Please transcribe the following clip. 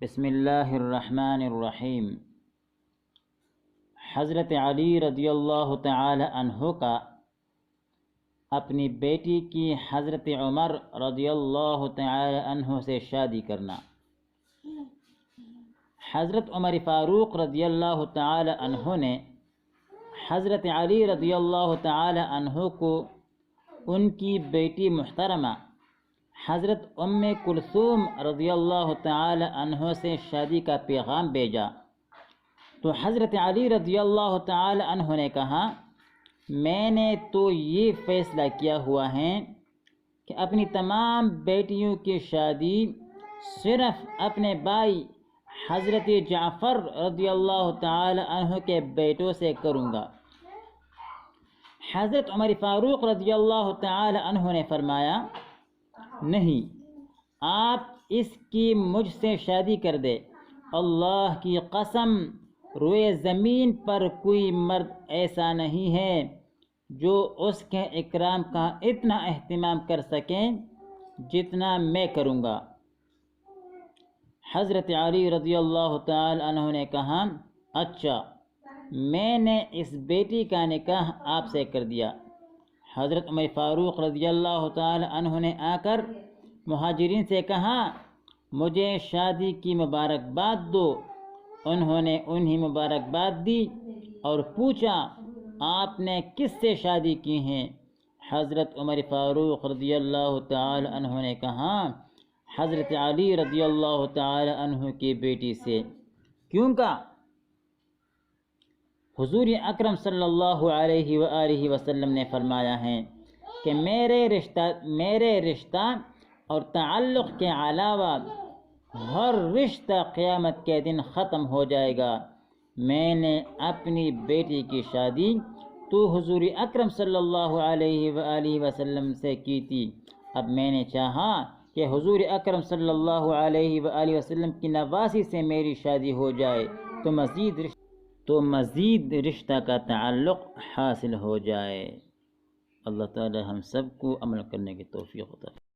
بسم اللہ الرحمن الرحیم۔ حضرت علی رضی اللہ تعالی عنہ کا اپنی بیٹی کی حضرت عمر رضی اللہ تعالی عنہ سے شادی کرنا۔ حضرت عمر فاروق رضی اللہ تعالی عنہ نے حضرت علی رضی اللہ تعالی عنہ کو ان کی بیٹی محترمہ حضرت ام کلثوم رضی اللہ تعالی عنہ سے شادی کا پیغام بھیجا تو حضرت علی رضی اللہ تعالی عنہ نے کہا، میں نے تو یہ فیصلہ کیا ہوا ہے کہ اپنی تمام بیٹیوں کی شادی صرف اپنے بھائی حضرت جعفر رضی اللہ تعالی عنہ کے بیٹوں سے کروں گا۔ حضرت عمر فاروق رضی اللہ تعالی عنہ نے فرمایا، نہیں، آپ اس کی مجھ سے شادی کر دے، اللہ کی قسم روئے زمین پر کوئی مرد ایسا نہیں ہے جو اس کے اکرام کا اتنا اہتمام کر سکیں جتنا میں کروں گا۔ حضرت علی رضی اللہ تعالی عنہ نے کہا، اچھا، میں نے اس بیٹی کا نکاح آپ سے کر دیا۔ حضرت عمر فاروق رضی اللہ تعالی عنہ نے آ کر مہاجرین سے کہا، مجھے شادی کی مبارکباد دو۔ انہوں نے انہیں مبارکباد دی اور پوچھا، آپ نے کس سے شادی کی ہیں؟ حضرت عمر فاروق رضی اللہ تعالی عنہ نے کہا، حضرت علی رضی اللہ تعالی عنہ کی بیٹی سے۔ کیوں کا؟ حضور اکرم صلی اللہ علیہ وآلہ وسلم نے فرمایا ہے کہ میرے رشتہ اور تعلق کے علاوہ ہر رشتہ قیامت کے دن ختم ہو جائے گا۔ میں نے اپنی بیٹی کی شادی تو حضور اکرم صلی اللہ علیہ وآلہ وسلم سے کی تھی، اب میں نے چاہا کہ حضور اکرم صلی اللہ علیہ وآلہ وسلم کی نواسی سے میری شادی ہو جائے تو مزید رشتہ کا تعلق حاصل ہو جائے۔ اللہ تعالی ہم سب کو عمل کرنے کی توفیق عطا فرمائے۔